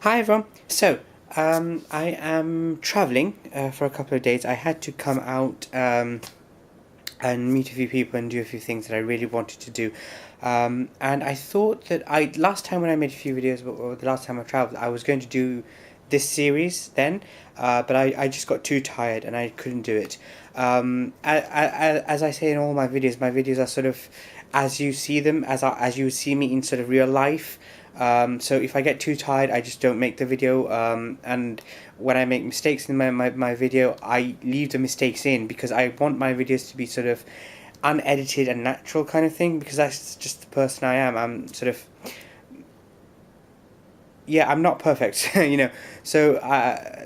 Hi everyone. I am traveling for a couple of days. I had to come out and meet a few people and do a few things that I really wanted to do. And I thought that last time when I made a few videos, or the last time I traveled, I was going to do this series then, but I just got too tired and I couldn't do it. As I say in all my videos are sort of as you see them, as you see me in sort of real life. So if I get too tired, I just don't make the video. And when I make mistakes in my video, I leave the mistakes in because I want my videos to be sort of unedited and natural kind of thing, because that's just the person I am. I'm sort of, yeah, I'm not perfect, you know. So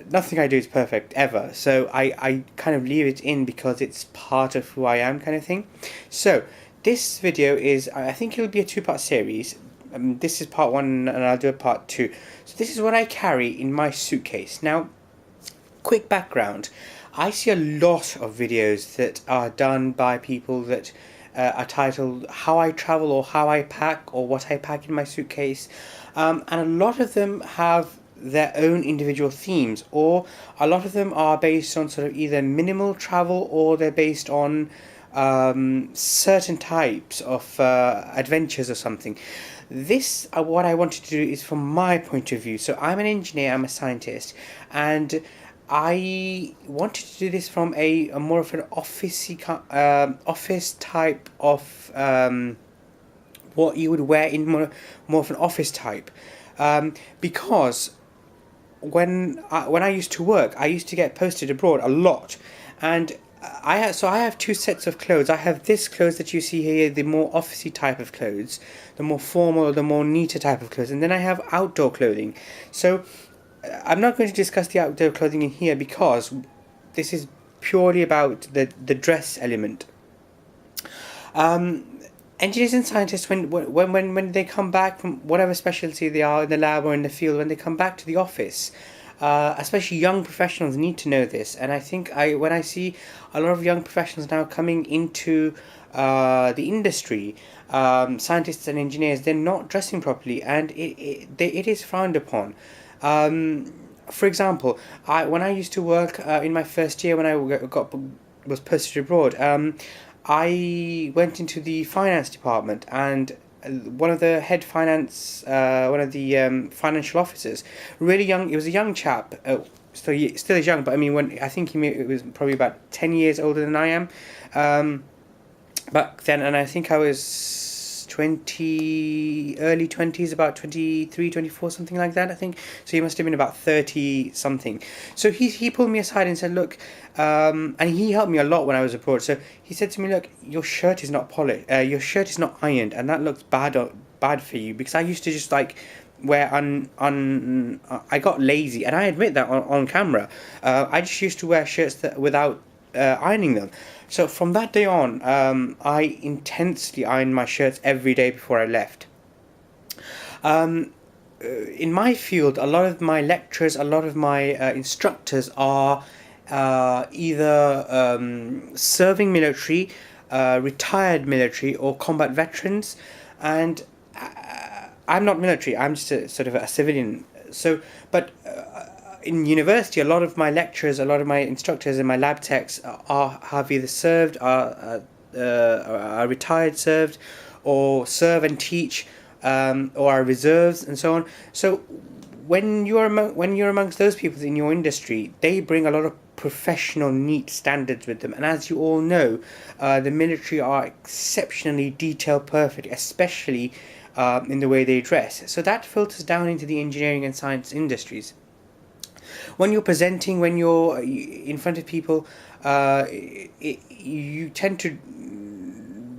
nothing I do is perfect ever. So I kind of leave it in because it's part of who I am, kind of thing. So this video is, I think it'll be a two-part series. This is part one, and I'll do a part two. So this is what I carry in my suitcase. Now, quick background. I see a lot of videos that are done by people that are titled How I Travel or How I Pack or What I Pack in My Suitcase. And a lot of them have their own individual themes, or a lot of them are based on sort of either minimal travel or they're based on certain types of adventures or something. This, what I wanted to do is from my point of view. So I'm an engineer, I'm a scientist, and I wanted to do this from a more of an office type of what you would wear in more of an office type, because when I used to work, I used to get posted abroad a lot, and I have two sets of clothes. I have this clothes that you see here, the more officey type of clothes, the more formal, the more neater type of clothes, and then I have outdoor clothing. So I'm not going to discuss the outdoor clothing in here because this is purely about the dress element. Engineers and scientists, when they come back from whatever specialty they are in the lab or in the field, when they come back to the office, especially young professionals need to know this. And I think when I see a lot of young professionals now coming into the industry, scientists and engineers, they're not dressing properly, and it is frowned upon. For example, when I used to work in my first year, when I was posted abroad, I went into the finance department, and one of the head finance, one of the financial officers, really young. He was a young chap. Still is young, but I mean, I think it was probably about 10 years older than I am, back then, and I think I was early 20s, about 23, 24, something like that, I think. So he must have been about 30 something. So he pulled me aside and said, look, and he helped me a lot when I was abroad. So he said to me, look, your shirt is not polished, your shirt is not ironed, and that looks bad for you. Because I used to just like wear I got lazy, and I admit that on camera. I just used to wear shirts without ironing them. So from that day on, I intensely ironed my shirts every day before I left. In my field, a lot of my lecturers, a lot of my instructors are either serving military, retired military, or combat veterans, and I'm not military. I'm just a sort of a civilian. So, but in university, a lot of my lecturers, a lot of my instructors, and my lab techs have either served, are retired, served, or serve and teach, or are reserves, and so on. So when you're amongst those people in your industry, they bring a lot of professional, neat standards with them. And as you all know, the military are exceptionally detail perfect, especially in the way they dress. So that filters down into the engineering and science industries. When you're presenting, when you're in front of people, you tend to,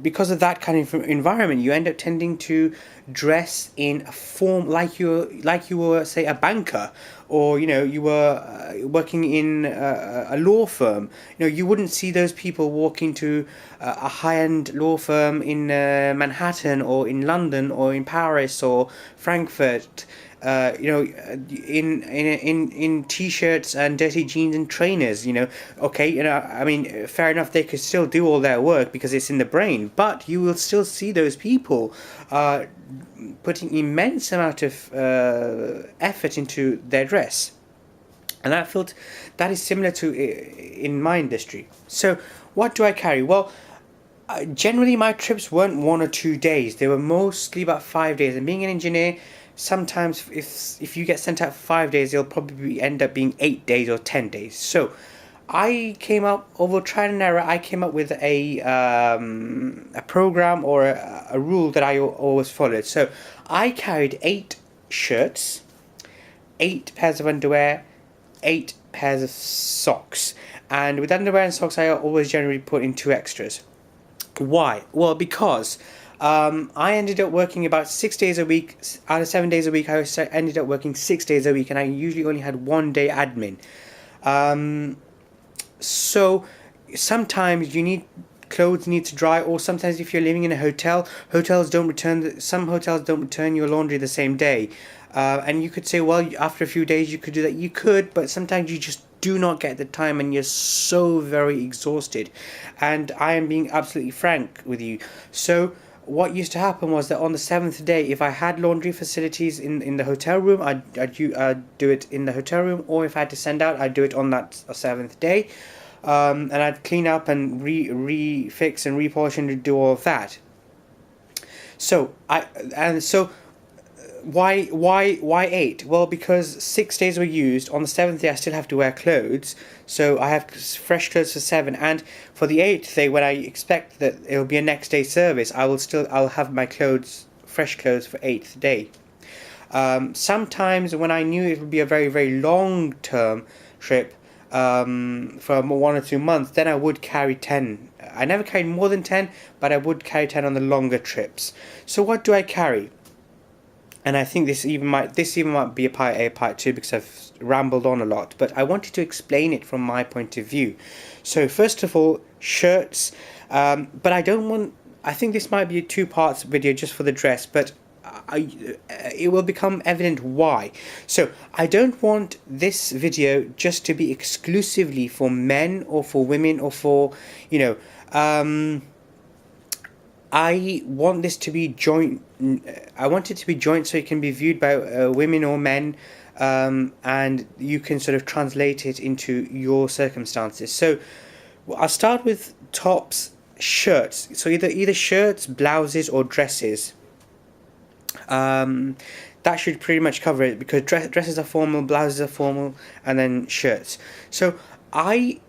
because of that kind of environment, you end up tending to dress in a form like you were, say, a banker or you were working in a law firm, you wouldn't see those people walking to a high-end law firm in Manhattan or in London or in Paris or Frankfurt, in t-shirts and dirty jeans and trainers. Okay, I mean, fair enough, they could still do all their work because it's in the brain, but you will still see those people putting immense amount of effort into their dress. And that is similar to in my industry. So what do I carry? Well, generally my trips weren't 1 or 2 days. They were mostly about 5 days. And being an engineer, sometimes if you get sent out for 5 days, it'll probably end up being 8 days or 10 days. So I came up, over trial and error, I came up with a program or a rule that I always followed. So I carried 8 shirts, 8 pairs of underwear, 8 pairs of socks. And with underwear and socks, I always generally put in 2 extras. Why? Well, because I ended up working about 6 days a week. Out of 7 days a week, I ended up working 6 days a week, and I usually only had 1 day admin. So sometimes clothes need to dry, or sometimes if you're living in a hotel, some hotels don't return your laundry the same day. And you could say, well, after a few days you could do that. You could, but sometimes you just do not get the time and you're so very exhausted. And I am being absolutely frank with you. So what used to happen was that on the 7th day, if I had laundry facilities in the hotel room, I'd do it in the hotel room, or if I had to send out, I'd do it on that 7th day. And I'd clean up and refix and repolish and do all of that. So why 8? Well, because 6 days were used. On the 7th day, I still have to wear clothes, so I have fresh clothes for 7. And for the 8th day, when I expect that it will be a next day service, I'll have my fresh clothes for 8th day. Sometimes when I knew it would be a very, very long term trip, for 1 or 2 months, then I would carry 10. I never carried more than 10, but I would carry 10 on the longer trips. So what do I carry? And I think this even might be a part A, part 2, because I've rambled on a lot, but I wanted to explain it from my point of view. So first of all, shirts, but I think this might be a 2 parts video just for the dress, but it will become evident why. So I don't want this video just to be exclusively for men or for women or for, I want this to be joint. I want it to be joint so it can be viewed by women or men, and you can sort of translate it into your circumstances. So I'll start with tops, shirts. So either shirts, blouses, or dresses. That should pretty much cover it, because dresses are formal, blouses are formal, and then shirts. So I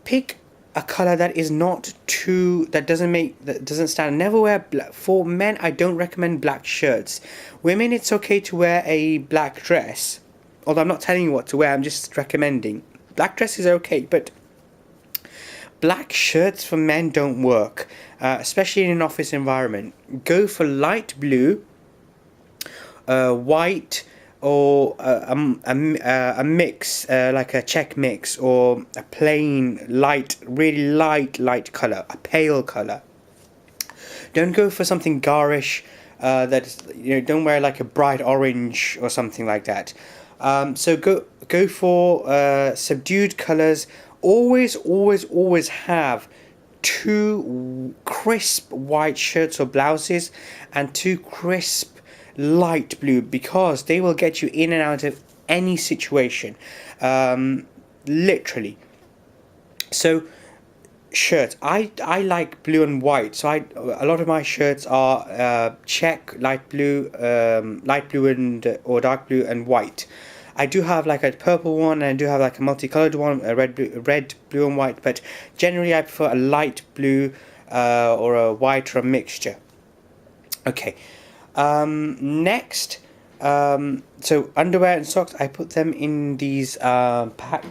pick a color that is not too, that doesn't stand. Never wear black. For men, I don't recommend black shirts. Women, it's okay to wear a black dress, although I'm not telling you what to wear, I'm just recommending. Black dresses are okay, but black shirts for men don't work, especially in an office environment. Go for light blue, white, or a mix, like a check mix, or a plain really light color, a pale color. Don't go for something garish. Don't wear like a bright orange or something like that. So go for subdued colors. Always have 2 crisp white shirts or blouses and 2 crisp light blue, because they will get you in and out of any situation, literally. So shirts, I like blue and white, so a lot of my shirts are check, light blue and or dark blue and white. I do have like a purple one, and I do have like a multicolored one, a red, blue and white, but generally I prefer a light blue or a white, or a mixture. Okay. Next, so underwear and socks, I put them in these pack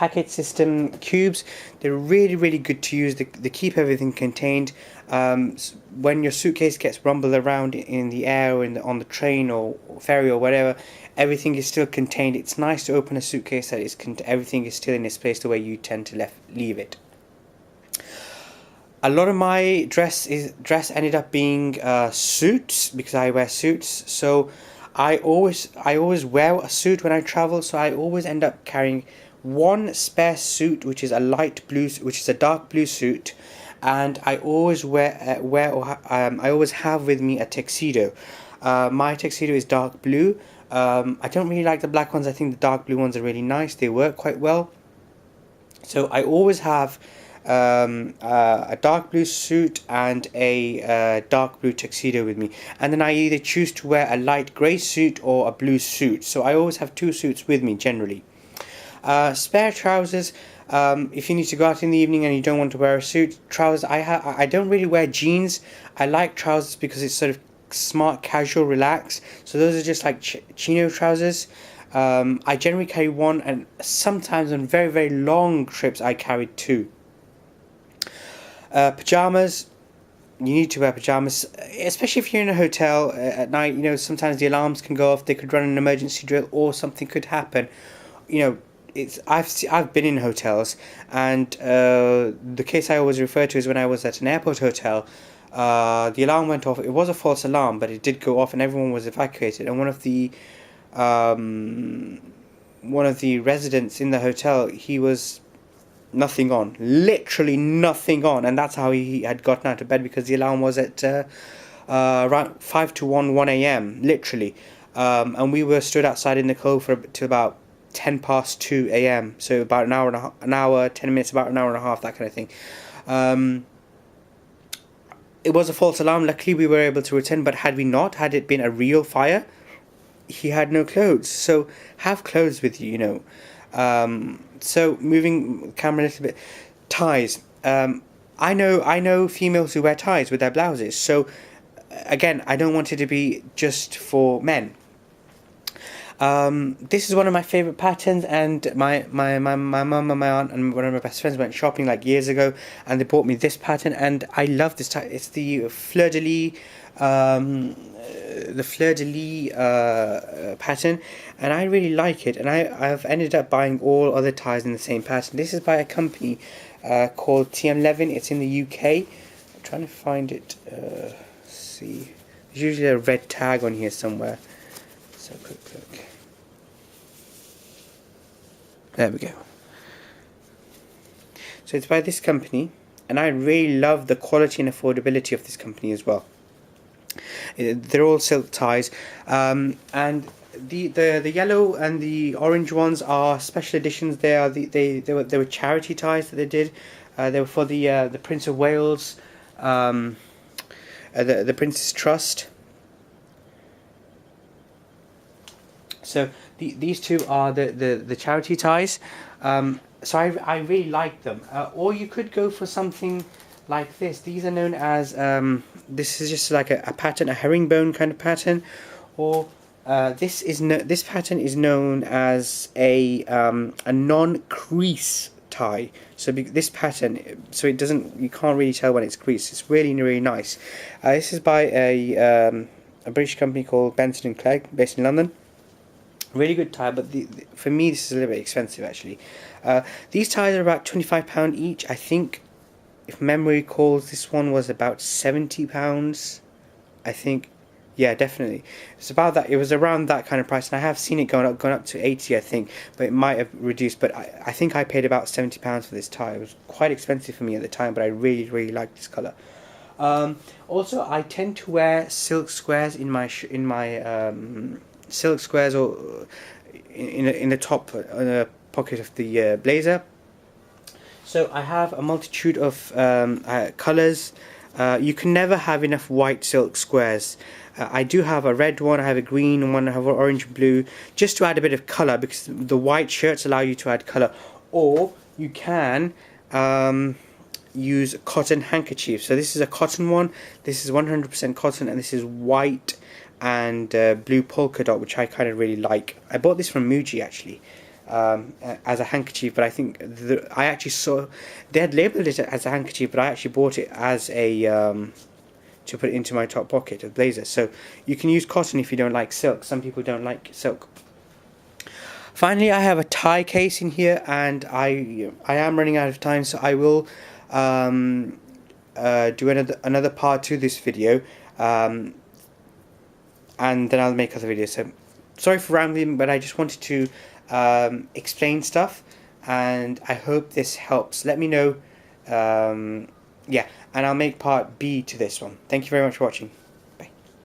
packet system cubes. They're really good to use. They keep everything contained. When your suitcase gets rumbled around in the air or on the train or ferry or whatever, everything is still contained. It's nice to open a suitcase that everything is still in its place the way you tend to leave it. A lot of my dress ended up being suits, because I wear suits. So I always wear a suit when I travel. So I always end up carrying one spare suit, which is a dark blue suit, and I always I always have with me a tuxedo. My tuxedo is dark blue. I don't really like the black ones. I think the dark blue ones are really nice. They work quite well. So I always have a dark blue suit and a dark blue tuxedo with me, and then I either choose to wear a light grey suit or a blue suit. So I always have two suits with me generally. Spare trousers. If you need to go out in the evening and you don't want to wear a suit, trousers. I don't really wear jeans. I like trousers because it's sort of smart, casual, relaxed. So those are just like chino trousers. I generally carry one, and sometimes on very long trips I carry two. Pajamas. You need to wear pajamas, especially if you're in a hotel at night. You know, sometimes the alarms can go off. They could run an emergency drill, or something could happen. You know, I've been in hotels, and the case I always refer to is when I was at an airport hotel. The alarm went off. It was a false alarm, but it did go off, and everyone was evacuated. And one of the residents in the hotel, he was nothing on, literally nothing on, and that's how he had gotten out of bed, because the alarm was at around 5 to 1 a.m. literally, and we were stood outside in the cold till about 10 past 2 a.m. So about an hour, 10 minutes, about an hour and a half, that kind of thing. It was a false alarm. Luckily we were able to return, but had it been a real fire, he had no clothes. So have clothes with you, you know. So moving the camera a little bit, ties. I know females who wear ties with their blouses. So again, I don't want it to be just for men. This is one of my favorite patterns, and my mum and my aunt and one of my best friends went shopping like years ago, and they bought me this pattern, and I love this tie. It's the fleur de lis pattern, and I really like it, and I've ended up buying all other ties in the same pattern. This is by a company called TM Levin. It's in the UK. I'm trying to find it. Let's see, there's usually a red tag on here somewhere. So quick look. There we go. So it's by this company, and I really love the quality and affordability of this company as well. They're all silk ties, and the yellow and the orange ones are special editions. They were charity ties that they did. They were for the Prince of Wales, the Prince's Trust. So these two are the charity ties. So I really like them. Or you could go for something like this. These are known as this is just like a pattern, a herringbone kind of pattern. Or this pattern is known as a non-crease tie. So this pattern, so you can't really tell when it's creased. It's really nice. This is by a British company called Benson & Clegg, based in London. Really good tie, but for me this is a little bit expensive actually. These ties are about £25 each. I think, if memory calls, this one was about £70. I think, yeah, definitely. It's about that. It was around that kind of price, and I have seen it gone up to 80, I think, but it might have reduced. But I think I paid about £70 for this tie. It was quite expensive for me at the time, but I really like this colour. Also, I tend to wear silk squares in my silk squares, or in the top pocket of the blazer. So I have a multitude of colours. You can never have enough white silk squares. I do have a red one, I have a green one, I have an orange and blue, just to add a bit of colour, because the white shirts allow you to add colour. Or you can use cotton handkerchiefs. So this is a cotton one, this is 100% cotton, and this is white and blue polka dot, which I kind of really like. I bought this from Muji actually. as a handkerchief, but I think I actually saw they had labelled it as a handkerchief, but I actually bought it as a to put it into my top pocket of blazer. So you can use cotton if you don't like silk. Some people don't like silk. Finally, I have a tie case in here, and I am running out of time, so I will do another part to this video, and then I'll make other videos. So sorry for rambling, but I just wanted to explain stuff, and I hope this helps. Let me know, yeah, and I'll make part B to this one. Thank you very much for watching.